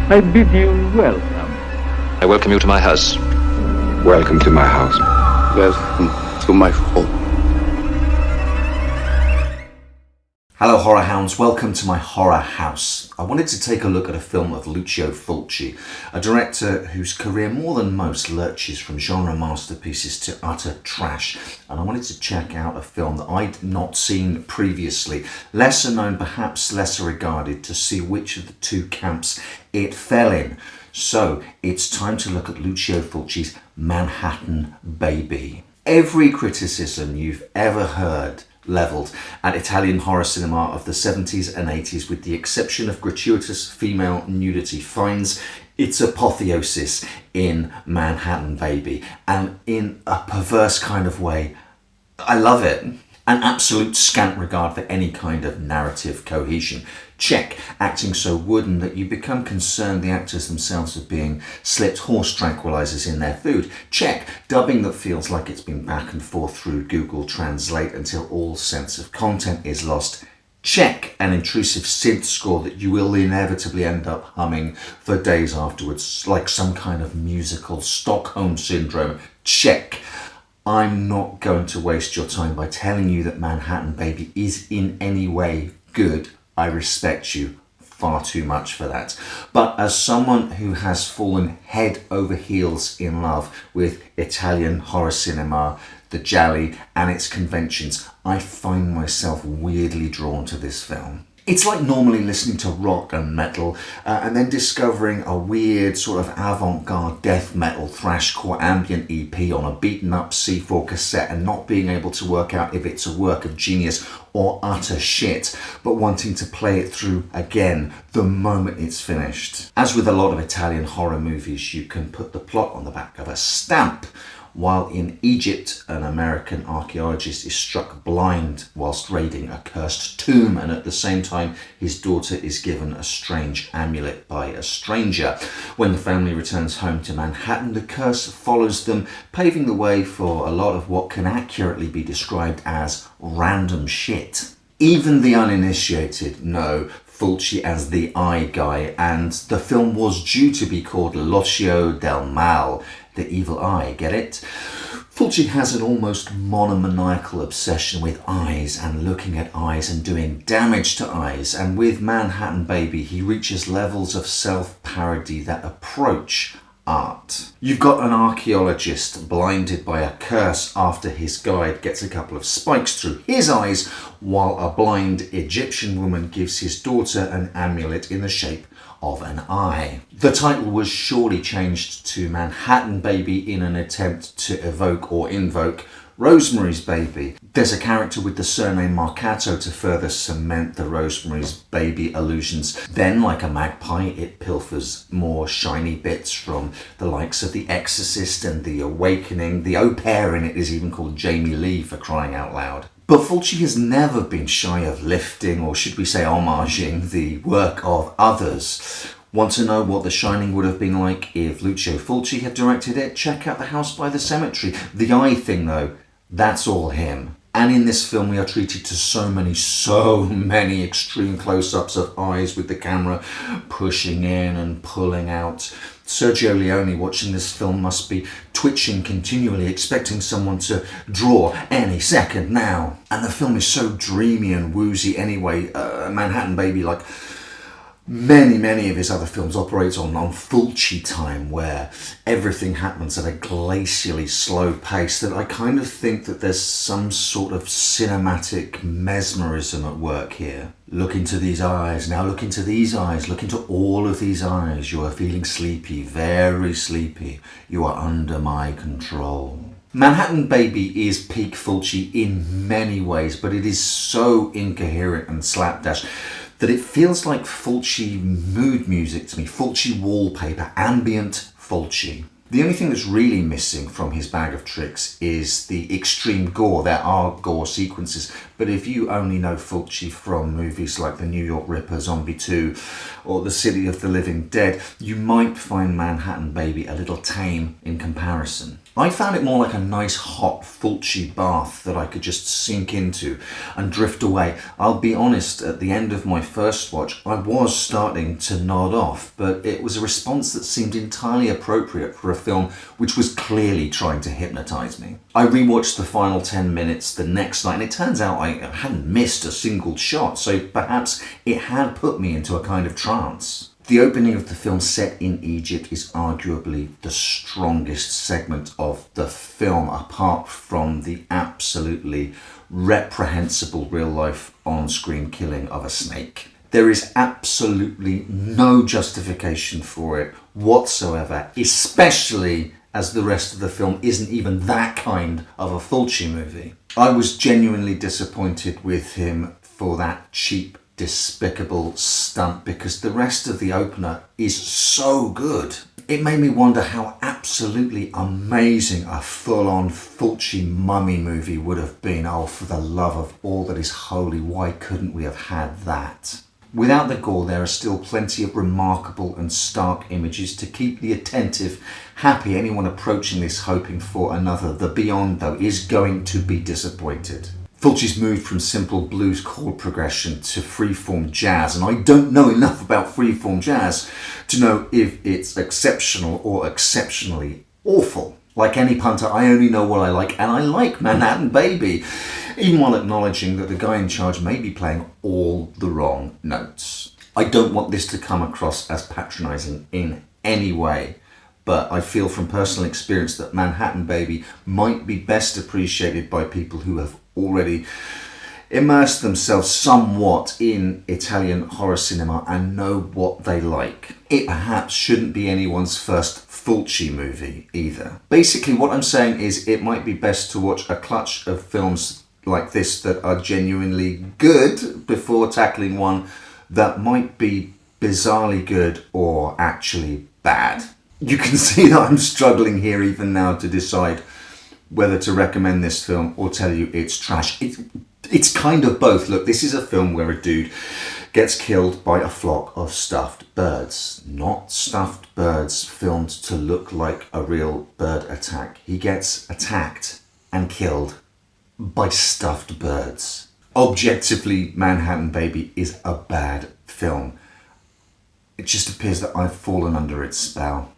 I bid you welcome. I welcome you to my house. Welcome to my house. Welcome to my home. Hello horror hounds, welcome to my horror house. I wanted to take a look at a film of Lucio Fulci, a director whose career more than most lurches from genre masterpieces to utter trash, and I wanted to check out a film that I'd not seen previously, lesser known, perhaps lesser regarded, to see which of the two camps it fell in. So it's time to look at Lucio Fulci's Manhattan Baby. Every criticism you've ever heard levelled at Italian horror cinema of the 70s and 80s, with the exception of gratuitous female nudity, finds its apotheosis in Manhattan Baby. And in a perverse kind of way, I love it. An absolute scant regard for any kind of narrative cohesion. Check. Acting so wooden that you become concerned the actors themselves are being slipped horse tranquilizers in their food. Check. Dubbing that feels like it's been back and forth through Google Translate until all sense of content is lost. Check. An intrusive synth score that you will inevitably end up humming for days afterwards, like some kind of musical Stockholm syndrome. Check. I'm not going to waste your time by telling you that Manhattan Baby is in any way good. I respect you far too much for that. But as someone who has fallen head over heels in love with Italian horror cinema, the gialli and its conventions, I find myself weirdly drawn to this film. It's like normally listening to rock and metal and then discovering a weird sort of avant-garde death metal thrashcore ambient EP on a beaten up C4 cassette and not being able to work out if it's a work of genius or utter shit, but wanting to play it through again the moment it's finished. As with a lot of Italian horror movies, you can put the plot on the back of a stamp. While in Egypt, an American archaeologist is struck blind whilst raiding a cursed tomb, and at the same time his daughter is given a strange amulet by a stranger. When the family returns home to Manhattan, the curse follows them, paving the way for a lot of what can accurately be described as random shit. Even the uninitiated know Fulci as the Eye Guy, and the film was due to be called L'Occhio del Mal, the evil eye, get it? Fulci has an almost monomaniacal obsession with eyes and looking at eyes and doing damage to eyes, and with Manhattan Baby he reaches levels of self-parody that approach art. You've got an archaeologist blinded by a curse after his guide gets a couple of spikes through his eyes, while a blind Egyptian woman gives his daughter an amulet in the shape of an eye. The title was surely changed to Manhattan Baby in an attempt to evoke or invoke Rosemary's Baby. There's a character with the surname Marcato to further cement the Rosemary's Baby allusions. Then, like a magpie, it pilfers more shiny bits from the likes of The Exorcist and The Awakening. The au pair in it is even called Jamie Lee, for crying out loud. But Fulci has never been shy of lifting, or should we say homaging, the work of others. Want to know what The Shining would have been like if Lucio Fulci had directed it? Check out The House by the Cemetery. The eye thing though, that's all him. And in this film we are treated to so many extreme close-ups of eyes with the camera pushing in and pulling out. Sergio Leone watching this film must be twitching continually, expecting someone to draw any second now. And the film is so dreamy and woozy anyway. Manhattan Baby, like many of his other films, operates on Fulci time, where everything happens at a glacially slow pace, that I kind of think that there's some sort of cinematic mesmerism at work here. Look into these eyes, now look into these eyes, look into all of these eyes. You are feeling sleepy, very sleepy. You are under my control. Manhattan Baby is peak Fulci in many ways, but it is so incoherent and slapdash that it feels like Fulci mood music to me, Fulci wallpaper, ambient Fulci. The only thing that's really missing from his bag of tricks is the extreme gore. There are gore sequences, but if you only know Fulci from movies like The New York Ripper, Zombie 2, or The City of the Living Dead, you might find Manhattan Baby a little tame in comparison. I found it more like a nice hot Fulci bath that I could just sink into and drift away. I'll be honest, at the end of my first watch, I was starting to nod off, but it was a response that seemed entirely appropriate for a film which was clearly trying to hypnotise me. I rewatched the final 10 minutes the next night, and it turns out I hadn't missed a single shot, so perhaps it had put me into a kind of trance. The opening of the film, set in Egypt, is arguably the strongest segment of the film, apart from the absolutely reprehensible real-life on-screen killing of a snake. There is absolutely no justification for it whatsoever, especially as the rest of the film isn't even that kind of a Fulci movie. I was genuinely disappointed with him for that cheap, despicable stunt, because the rest of the opener is so good. It made me wonder how absolutely amazing a full-on Fulci mummy movie would have been. Oh, for the love of all that is holy, why couldn't we have had that? Without the gore, there are still plenty of remarkable and stark images to keep the attentive happy. Anyone approaching this hoping for another The Beyond, though, is going to be disappointed. Fulci's moved from simple blues chord progression to freeform jazz, and I don't know enough about freeform jazz to know if it's exceptional or exceptionally awful. Like any punter, I only know what I like, and I like Manhattan Baby, even while acknowledging that the guy in charge may be playing all the wrong notes. I don't want this to come across as patronising in any way, but I feel from personal experience that Manhattan Baby might be best appreciated by people who have already immersed themselves somewhat in Italian horror cinema and know what they like. It perhaps shouldn't be anyone's first Fulci movie either. Basically, what I'm saying is it might be best to watch a clutch of films like this that are genuinely good before tackling one that might be bizarrely good or actually bad. You can see that I'm struggling here even now to decide whether to recommend this film or tell you it's trash. It's kind of both. Look, this is a film where a dude gets killed by a flock of stuffed birds. Not stuffed birds filmed to look like a real bird attack. He gets attacked and killed by stuffed birds. Objectively, Manhattan Baby is a bad film. It just appears that I've fallen under its spell.